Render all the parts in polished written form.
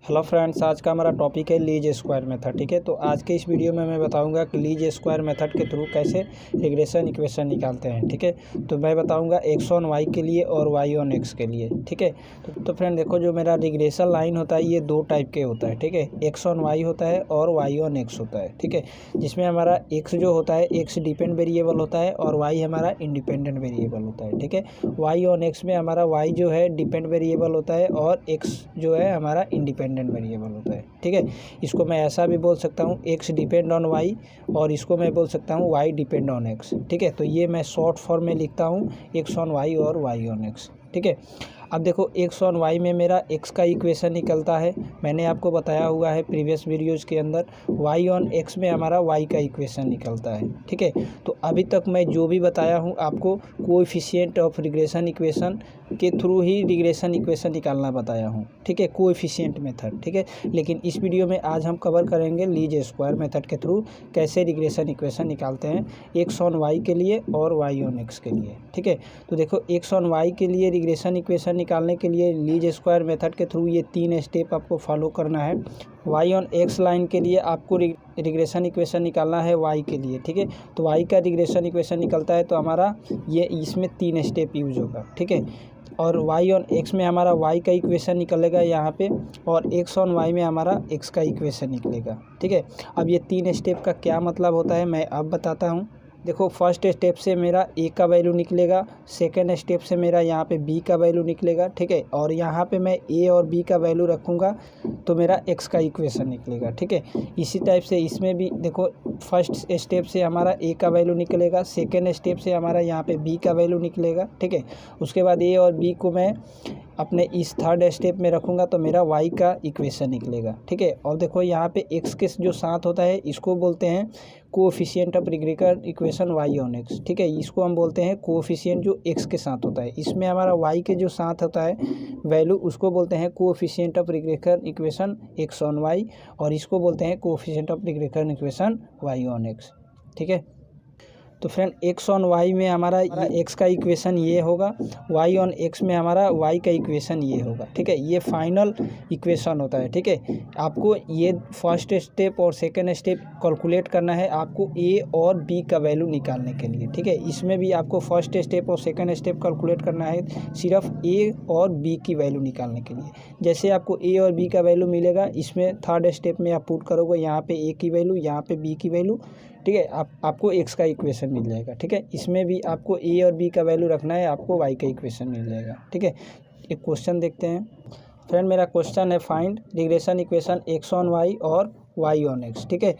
Hello friends, आज का हमारा टॉपिक है लीज स्क्वायर मेथड। ठीक है, तो आज के इस वीडियो में मैं बताऊंगा कि लीज स्क्वायर मेथड के थ्रू कैसे रिग्रेशन इक्वेशन निकालते हैं। ठीक है, तो मैं बताऊंगा एक्स ऑन वाई के लिए और वाई ऑन एक्स के लिए। ठीक है, तो फ्रेंड देखो, जो मेरा रिग्रेशन लाइन होता है ये दो टाइप के होता है। ठीक है, एक्स ऑन वाई होता है और वाई ऑन एक्स होता है। ठीक है, जिसमें हमारा एक्स जो होता है एक्स डिपेंड वेरिएबल होता है और वाई हमारा इंडिपेंडेंट वेरिएबल होता है। ठीक है, वाई ऑन एक्स में हमारा वाई जो है डिपेंड वेरिएबल होता है और एक्स जो है हमारा इंडिपेंडेंट वेरिएबल होता है। ठीक है, इसको मैं ऐसा भी बोल सकता हूँ एक्स डिपेंड ऑन वाई और इसको मैं बोल सकता हूँ वाई डिपेंड ऑन एक्स। ठीक है, तो ये मैं शॉर्ट फॉर्म में लिखता हूँ एक्स ऑन वाई और वाई ऑन एक्स। ठीक है, अब देखो एक्स ऑन वाई में मेरा एक्स का इक्वेशन निकलता है, मैंने आपको बताया हुआ है प्रीवियस वीडियोज़ के अंदर। वाई ऑन एक्स में हमारा वाई का इक्वेशन निकलता है। ठीक है, तो अभी तक मैं जो भी बताया हूँ आपको कोएफिशिएंट ऑफ रिग्रेशन इक्वेशन के थ्रू ही रिग्रेशन इक्वेशन निकालना बताया हूँ। ठीक है, कोएफिशिएंट मेथड। ठीक है, लेकिन इस वीडियो में आज हम कवर करेंगे लीज स्क्वायर मेथड के थ्रू कैसे रिग्रेशन इक्वेशन निकालते हैं एक्स ऑन वाई के लिए और वाई ऑन एक्स के लिए। ठीक है, तो देखो एक्स ऑन वाई के लिए रिग्रेशन इक्वेशन निकालने के लिए लीज स्क्वायर मेथड के थ्रू ये 3 स्टेप आपको फॉलो करना है। वाई ऑन एक्स लाइन के लिए आपको रिग्रेशन इक्वेशन निकालना है वाई के लिए। ठीक है, तो वाई का रिग्रेशन इक्वेशन निकलता है तो हमारा ये इसमें 3 स्टेप यूज होगा। ठीक है, और वाई ऑन एक्स में हमारा वाई का इक्वेशन निकलेगा यहाँ पे और एक्स ऑन वाई में हमारा एक्स का इक्वेशन निकलेगा। ठीक है, अब ये 3 स्टेप का क्या मतलब होता है मैं अब बताता हूँ। देखो, फर्स्ट स्टेप से मेरा ए का वैल्यू निकलेगा, सेकेंड स्टेप से मेरा यहाँ पे बी का वैल्यू निकलेगा। ठीक है, और यहाँ पे मैं ए और बी का वैल्यू रखूँगा तो मेरा एक्स का इक्वेशन निकलेगा। ठीक है, इसी टाइप से इसमें भी देखो, फर्स्ट स्टेप से हमारा ए का वैल्यू निकलेगा, सेकेंड स्टेप से हमारा यहाँ पे बी का वैल्यू निकलेगा। ठीक है, उसके बाद ए और बी को मैं अपने इस थर्ड स्टेप में रखूँगा तो मेरा वाई का इक्वेशन निकलेगा। ठीक है, और देखो यहाँ पे एक्स के जो साथ होता है इसको बोलते हैं coefficient of regression equation y on x. ठीक है, इसको हम बोलते हैं कोएफिशिएंट जो एक्स के साथ होता है, इसमें हमारा वाई के जो साथ होता है वैल्यू उसको बोलते हैं coefficient of regression equation x on y और इसको बोलते हैं coefficient of regression equation y on x. ठीक है, तो फ्रेंड एक्स ऑन वाई में हमारा एक्स का इक्वेशन ये होगा, वाई ऑन एक्स में हमारा वाई का इक्वेशन ये होगा। ठीक है, ये फाइनल इक्वेशन होता है। ठीक है, आपको ये फर्स्ट स्टेप और सेकंड स्टेप कैलकुलेट करना है आपको ए और बी का वैल्यू निकालने के लिए। ठीक है, इसमें भी आपको फर्स्ट स्टेप और सेकंड स्टेप कैलकुलेट करना है सिर्फ ए और बी की वैल्यू निकालने के लिए। जैसे आपको ए और बी का वैल्यू मिलेगा, इसमें थर्ड स्टेप में आप पुट करोगे यहाँ पे ए की वैल्यू, यहाँ पे बी की वैल्यू। ठीक है, आपको एक्स का इक्वेशन मिल जाएगा। ठीक है, इसमें भी आपको ए और बी का वैल्यू रखना है, आपको वाई का इक्वेशन मिल जाएगा। ठीक है, एक क्वेश्चन देखते हैं फ्रेंड। मेरा क्वेश्चन है find regression equation x on y और वाई ऑन एक्स। ठीक है,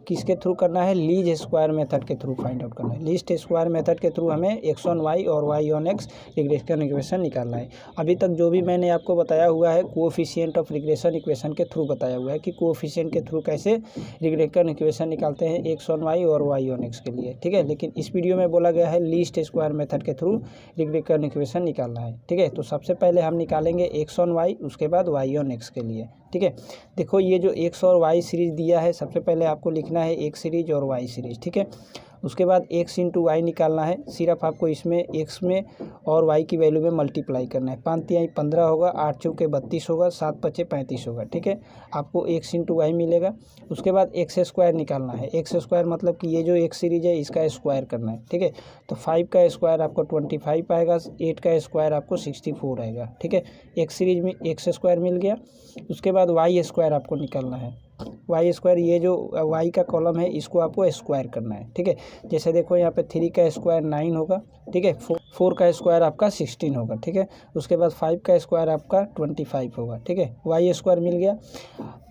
किसके थ्रू करना है? लीज स्क्वायर मेथड के थ्रू फाइंड आउट करना है। लीस्ट स्क्वायर मेथड के थ्रू हमें एक्स ऑन वाई और y on x regression equation निकालना है। अभी तक जो भी मैंने आपको बताया हुआ है कोएफिशिएंट ऑफ रिग्रेशन इक्वेशन के थ्रू बताया हुआ है कि कोएफिशिएंट के थ्रू कैसे रिग्रेशन इक्वेशन निकालते हैं एक्स ऑन वाई और वाई ऑन एक्स के लिए। ठीक है, लेकिन इस वीडियो में बोला गया है लीस्ट स्क्वायर मेथड के थ्रू रिग्रेशन इक्वेशन निकालना है। ठीक है, तो सबसे पहले हम निकालेंगे एक्स ऑन वाई, उसके बाद वाई ऑन एक्स के लिए। ठीक है, देखो ये जो एक्स और वाई सीरीज़ दिया है, सबसे पहले आपको लिखना है एक्स सीरीज और वाई सीरीज। ठीक है, उसके बाद एक्स इंटू वाई निकालना है, सिर्फ आपको इसमें एक्स में और वाई की वैल्यू में मल्टीप्लाई करना है। 5 तिहाई 15 होगा, 8 चौके 32 होगा, 7 पचे 35 होगा। ठीक है, आपको एक्स इंटू वाई मिलेगा। उसके बाद एक्स स्क्वायर निकालना है। एक्स स्क्वायर मतलब कि ये जो एक्स सीरीज है इसका स्क्वायर करना है। ठीक है, तो 5 का स्क्वायर आपको 25 आएगा, 8 का स्क्वायर आपको 64 आएगा। ठीक है, एक्स सीरीज में एक्स स्क्वायर मिल गया। उसके बाद वाई स्क्वायर आपको निकालना है। वाई स्क्वायर, ये जो वाई का कॉलम है इसको आपको स्क्वायर करना है। ठीक है, जैसे देखो यहाँ पे 3 का स्क्वायर 9 होगा। ठीक है, 4 का स्क्वायर आपका 16 होगा। ठीक है, उसके बाद 5 का स्क्वायर आपका 25 होगा। ठीक है, वाई स्क्वायर मिल गया।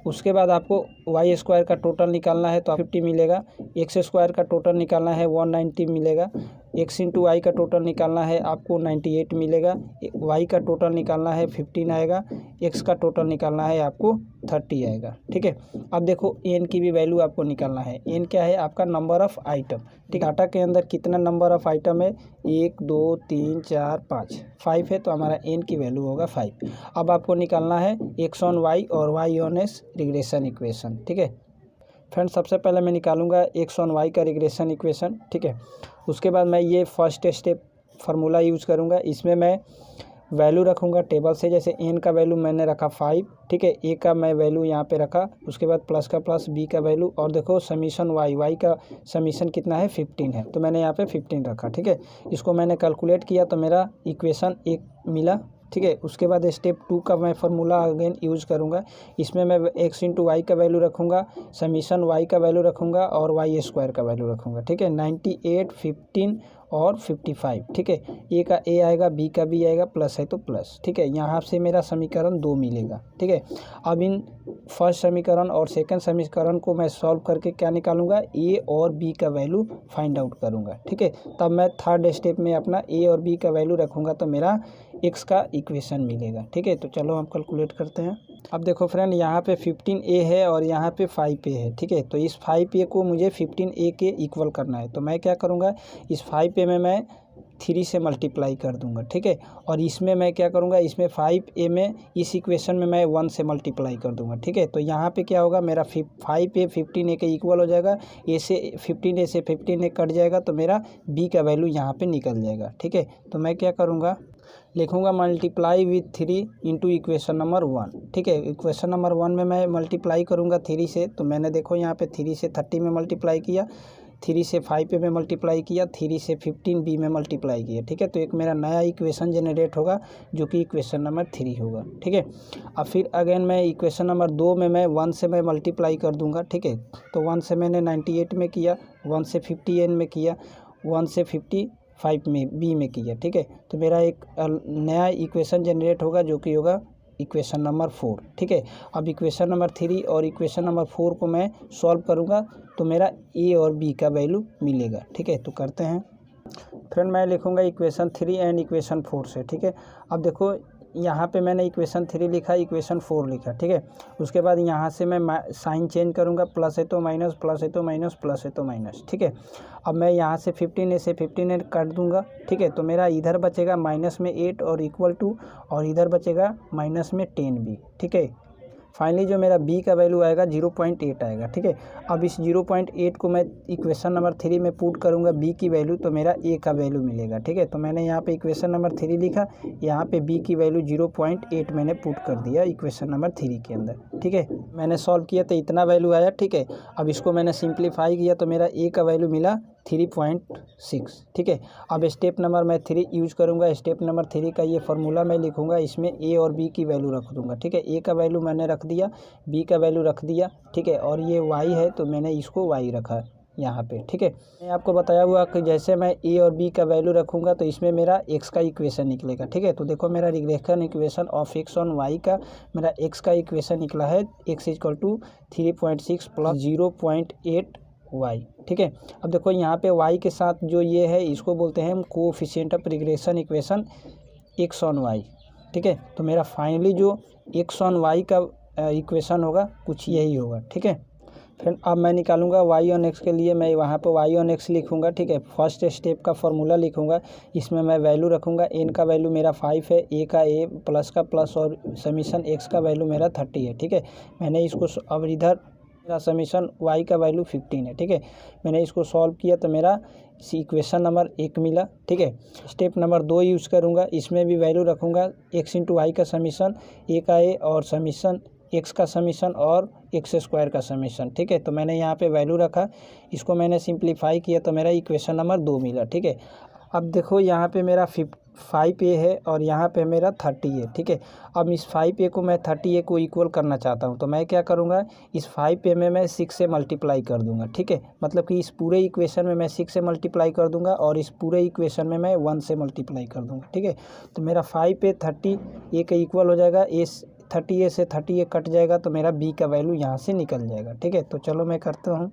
उसके बाद आपको वाई स्क्वायर का टोटल निकालना है तो 50 मिलेगा। एक्स स्क्वायर का टोटल निकालना है 190 मिलेगा। एक्स इंटू वाई का टोटल निकालना है आपको 98 मिलेगा। वाई का टोटल निकालना है 15 आएगा। एक्स का टोटल निकालना है आपको 30 आएगा। ठीक है, अब देखो एन की भी वैल्यू आपको निकालना है। एन क्या है? आपका नंबर ऑफ़ आइटम। ठीक, डाटा के अंदर कितना नंबर ऑफ़ आइटम है? 1 2 3 4 5 5 है, तो हमारा एन की वैल्यू होगा 5। अब आपको निकालना है एक्स ऑन वाई और y on x regression equation. ठीक है फ्रेंड्स, सबसे पहले मैं निकालूंगा एक्स ऑन वाई का रिग्रेशन इक्वेशन। ठीक है, उसके बाद मैं ये फर्स्ट स्टेप फार्मूला यूज़ करूँगा। इसमें मैं वैल्यू रखूँगा टेबल से, जैसे एन का वैल्यू मैंने रखा 5, ठीक है, ए का मैं वैल्यू यहाँ पे रखा, उसके बाद प्लस का प्लस, बी का वैल्यू, और देखो समीशन वाई का समीशन कितना है 15 है, तो मैंने यहाँ पे 15 रखा, ठीक है। इसको मैंने कैलकुलेट किया तो मेरा इक्वेशन 1 मिला, ठीक है। उसके बाद स्टेप 2 का मैं फार्मूला अगेन यूज़ करूँगा। इसमें मैं एक्स इंटू वाई का वैल्यू रखूँगा, समीशन वाई का वैल्यू रखूँगा और वाई स्क्वायर का वैल्यू रखूँगा, ठीक है। 98, 15 और 55, ठीक है। ए का ए आएगा, बी का बी आएगा, प्लस है तो प्लस, ठीक है। यहाँ से मेरा समीकरण 2 मिलेगा, ठीक है। अब इन फर्स्ट समीकरण और सेकंड समीकरण को मैं सॉल्व करके क्या निकालूंगा, ए और बी का वैल्यू फाइंड आउट करूंगा, ठीक है। तब मैं थर्ड स्टेप में अपना ए और बी का वैल्यू रखूंगा तो मेरा एक्स का इक्वेशन मिलेगा, ठीक है। तो चलो हम कैलकुलेट करते हैं। अब देखो फ्रेंड, यहाँ पे 15a है और यहाँ पे 5a है, ठीक है। तो इस 5a को मुझे 15a के इक्वल करना है, तो मैं क्या करूँगा, इस 5a में मैं 3 से मल्टीप्लाई कर दूंगा, ठीक है। और इसमें मैं क्या करूँगा, इसमें 5a में इस इक्वेशन में मैं 1 से मल्टीप्लाई कर दूंगा, ठीक है। तो यहाँ पे क्या होगा, मेरा 5a 15a के इक्वल हो जाएगा, ए से 15a से 15a कट जाएगा तो मेरा b का वैल्यू यहाँ पे निकल जाएगा, ठीक है। तो मैं क्या करूँगा, लिखूँगा multiply with 3 into equation number 1, ठीक है। इक्वेशन नंबर 1 में मैं मल्टीप्लाई करूँगा 3 से, तो मैंने देखो यहाँ पे 3 से 30 में मल्टीप्लाई किया, 3 से 5 में मल्टीप्लाई किया, 3 से 15b में मल्टीप्लाई किया, ठीक है। तो एक मेरा नया इक्वेशन जनरेट होगा जो कि इक्वेशन नंबर 3 होगा, ठीक है। अब फिर अगेन मैं इक्वेशन नंबर 2 में मैं 1 से मैं मल्टीप्लाई कर दूंगा, ठीक है। तो 1 से मैंने 98 में किया, 1 से 50n में किया, 1 से 55 में बी में किया, ठीक है। तो मेरा एक नया इक्वेशन जनरेट होगा जो कि होगा इक्वेशन नंबर 4, ठीक है। अब इक्वेशन नंबर 3 और इक्वेशन नंबर 4 को मैं सॉल्व करूँगा तो मेरा ए और बी का वैल्यू मिलेगा, ठीक है। तो करते हैं फ्रेंड, मैं लिखूँगा इक्वेशन 3 एंड इक्वेशन 4 से, ठीक है। अब देखो यहाँ पे मैंने इक्वेशन 3 लिखा, इक्वेशन 4 लिखा, ठीक है। उसके बाद यहाँ से मैं साइन चेंज करूँगा, प्लस है तो माइनस, प्लस है तो माइनस, प्लस है तो माइनस, ठीक है। अब मैं यहाँ से 15a से 15a काट दूंगा, ठीक है। तो मेरा इधर बचेगा माइनस में 8 और इक्वल टू, और इधर बचेगा माइनस में 10b, ठीक है। फाइनली जो मेरा b का वैल्यू आएगा 0.8 आएगा, ठीक है। अब इस 0.8 को मैं इक्वेशन नंबर 3 में पुट करूंगा b की वैल्यू, तो मेरा a का वैल्यू मिलेगा, ठीक है। तो मैंने यहाँ पे इक्वेशन नंबर 3 लिखा, यहाँ पे b की वैल्यू 0.8 मैंने पुट कर दिया इक्वेशन नंबर 3 के अंदर, ठीक है। मैंने सॉल्व किया तो इतना वैल्यू आया, ठीक है। अब इसको मैंने सिंप्लीफाई किया तो मेरा a का वैल्यू मिला 3.6, ठीक है। अब स्टेप नंबर मैं 3 यूज करूंगा। स्टेप नंबर 3 का ये फार्मूला मैं लिखूंगा, इसमें ए और बी की वैल्यू रख दूंगा, ठीक है। ए का वैल्यू मैंने रख दिया, बी का वैल्यू रख दिया, ठीक है। और ये वाई है तो मैंने इसको वाई रखा यहाँ पे, ठीक है। मैं आपको बताया हुआ कि जैसे मैं ए और बी का वैल्यू रखूँगा तो इसमें मेरा एक्स का इक्वेशन निकलेगा, ठीक है। तो देखो मेरा regression equation of x on y का मेरा एक्स का इक्वेशन निकला है, x equal to 3.6 plus 0.8 y, ठीक है। अब देखो यहाँ पे वाई के साथ जो ये है इसको बोलते हैं हम coefficient of regression equation x on y, ठीक है। तो मेरा फाइनली जो एक्स ऑन वाई का इक्वेशन होगा कुछ यही होगा, ठीक है। फिर अब मैं निकालूंगा वाई ऑन एक्स के लिए, मैं वहाँ पे वाई ऑन एक्स लिखूंगा, ठीक है। फर्स्ट स्टेप का फार्मूला लिखूंगा, इसमें मैं वैल्यू रखूंगा, एन का वैल्यू मेरा 5 है, ए का ए, प्लस का प्लस, और समीशन एक्स का वैल्यू मेरा 30 है, ठीक है। मैंने इसको अब इधर मेरा समीशन वाई का वैल्यू 15 है, ठीक है। मैंने इसको सॉल्व किया तो मेरा इक्वेशन नंबर 1 मिला, ठीक है। स्टेप नंबर 2 यूज़ करूँगा, इसमें भी वैल्यू रखूँगा, एक्स इंटू वाई का समीशन, ए का ए और समीशन एक्स का समीशन और एक्स स्क्वायर का समीशन, ठीक है। तो मैंने यहाँ पे वैल्यू रखा, इसको मैंने सिंप्लीफाई किया तो मेरा इक्वेशन नंबर 2 मिला, ठीक है। अब देखो यहाँ पे मेरा 5a है और यहाँ पे मेरा 30 है, ठीक है। अब इस 5a को मैं 30a को इक्वल करना चाहता हूँ, तो मैं क्या करूँगा, इस 5a में मैं 6 से मल्टीप्लाई कर दूँगा, ठीक है। मतलब कि इस पूरे इक्वेशन में मैं 6 से मल्टीप्लाई कर दूँगा और इस पूरे इक्वेशन में मैं 1 से मल्टीप्लाई कर दूँगा, ठीक है। तो मेरा 5a 30a का इक्वल हो जाएगा, ए 30a से 30a कट जाएगा तो मेरा b का वैल्यू यहाँ से निकल जाएगा, ठीक है। तो चलो मैं करता हूँ।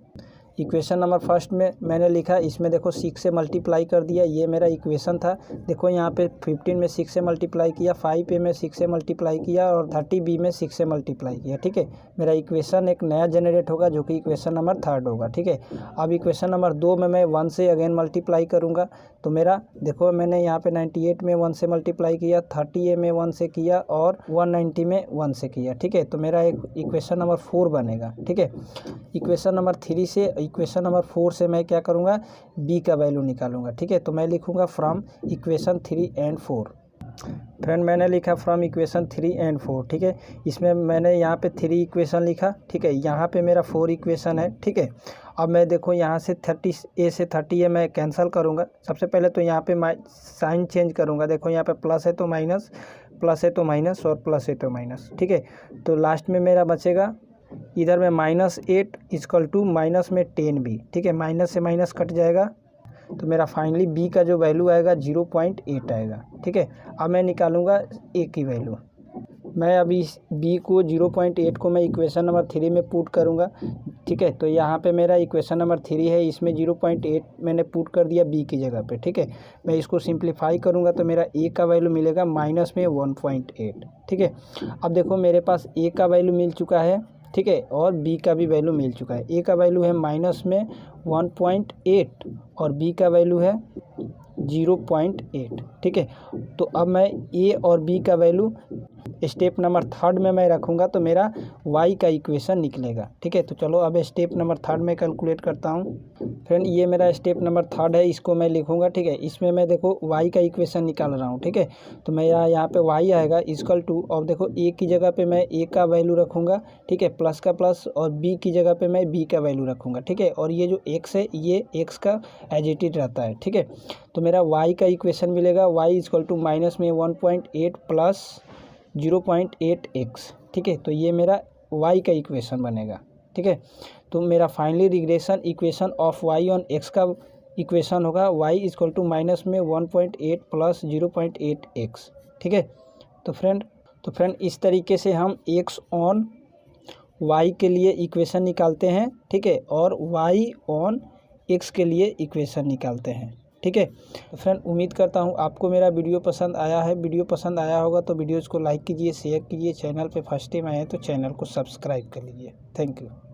इक्वेशन नंबर फर्स्ट में मैंने लिखा, इसमें देखो 6 से मल्टीप्लाई कर दिया, ये मेरा इक्वेशन था। देखो यहाँ पे 15 में 6 से मल्टीप्लाई किया, 5a में 6 से मल्टीप्लाई किया और 30b में 6 से मल्टीप्लाई किया, ठीक है। मेरा इक्वेशन एक नया जनरेट होगा जो कि इक्वेशन नंबर 3 होगा, ठीक है। अब इक्वेशन नंबर 2 में मैं 1 से अगेन मल्टीप्लाई करूँगा, तो मेरा देखो मैंने यहाँ पे 98 में 1 से मल्टीप्लाई किया, 30a में 1 से किया और 190 में 1 से किया, ठीक है। तो मेरा एक इक्वेशन नंबर 4 बनेगा, ठीक है। इक्वेशन नंबर 3 से इक्वेशन नंबर 4 से मैं क्या करूँगा, b का वैल्यू निकालूंगा, ठीक है। तो मैं लिखूँगा फ्रॉम इक्वेशन 3 एंड 4, फ्रेंड मैंने लिखा फ्रॉम इक्वेशन 3 एंड 4, ठीक है। इसमें मैंने यहाँ पे 3 इक्वेशन लिखा, ठीक है। यहाँ पे मेरा 4 इक्वेशन है, ठीक है। अब मैं देखो यहाँ से 30 ए से 30 ए मैं कैंसिल करूँगा। सबसे पहले तो यहाँ पे साइन चेंज करूँगा। देखो यहाँ पे प्लस है तो माइनस, प्लस है तो माइनस और प्लस है तो माइनस, ठीक है। तो लास्ट में मेरा बचेगा इधर में -8 इक्वल टू माइनस में 10 बी, ठीक है। माइनस से माइनस कट जाएगा तो मेरा फाइनली बी का जो वैल्यू आएगा 0.8 आएगा, ठीक है। अब मैं निकालूंगा ए की वैल्यू। मैं अभी इस बी को 0.8 को मैं इक्वेशन नंबर 3 में पुट करूंगा, ठीक है। तो यहाँ पे मेरा इक्वेशन नंबर 3 है, इसमें 0.8 मैंने पुट कर दिया बी की जगह पे, ठीक है। मैं इसको सिंप्लीफाई करूँगा तो मेरा ए का वैल्यू मिलेगा माइनस में 1.8, ठीक है। अब देखो मेरे पास ए का वैल्यू मिल चुका है, ठीक है, और बी का भी वैल्यू मिल चुका है। ए का वैल्यू है माइनस में 1.8 और बी का वैल्यू है 0.8, ठीक है। तो अब मैं ए और बी का वैल्यू स्टेप नंबर 3 में मैं रखूँगा तो मेरा वाई का इक्वेशन निकलेगा, ठीक है। तो चलो अब स्टेप नंबर 3 में कैलकुलेट करता हूँ। फ्रेंड ये मेरा स्टेप नंबर 3 है, इसको मैं लिखूँगा, ठीक है। इसमें मैं देखो वाई का इक्वेशन निकाल रहा हूँ, ठीक है। तो मेरा यहाँ पे वाई आएगा इक्वल टू, अब देखो ए की जगह पे मैं ए का वैल्यू रखूँगा, ठीक है, प्लस का प्लस, और बी की जगह पे मैं बी का वैल्यू रखूँगा, ठीक है। और ये जो एक्स है ये एक्स का एज इट इज रहता है, ठीक है। तो मेरा वाई का इक्वेशन मिलेगा वाई इक्वल टू माइनस में 1.8 प्लस 0.8x, ठीक है। तो ये मेरा y का इक्वेशन बनेगा, ठीक है। तो मेरा finally regression equation of y on x का इक्वेशन होगा y इक्वल टू माइनस में 1.8 प्लस 0.8x, ठीक है। तो फ्रेंड इस तरीके से हम x ऑन y के लिए इक्वेशन निकालते हैं, ठीक है, और y ऑन x के लिए इक्वेशन निकालते हैं, ठीक है। तो फ्रेंड उम्मीद करता हूँ आपको मेरा वीडियो पसंद आया है। वीडियो पसंद आया होगा तो वीडियोज़ को लाइक कीजिए, शेयर कीजिए। चैनल पे फर्स्ट टाइम आए हैं तो चैनल को सब्सक्राइब कर लीजिए। Thank you.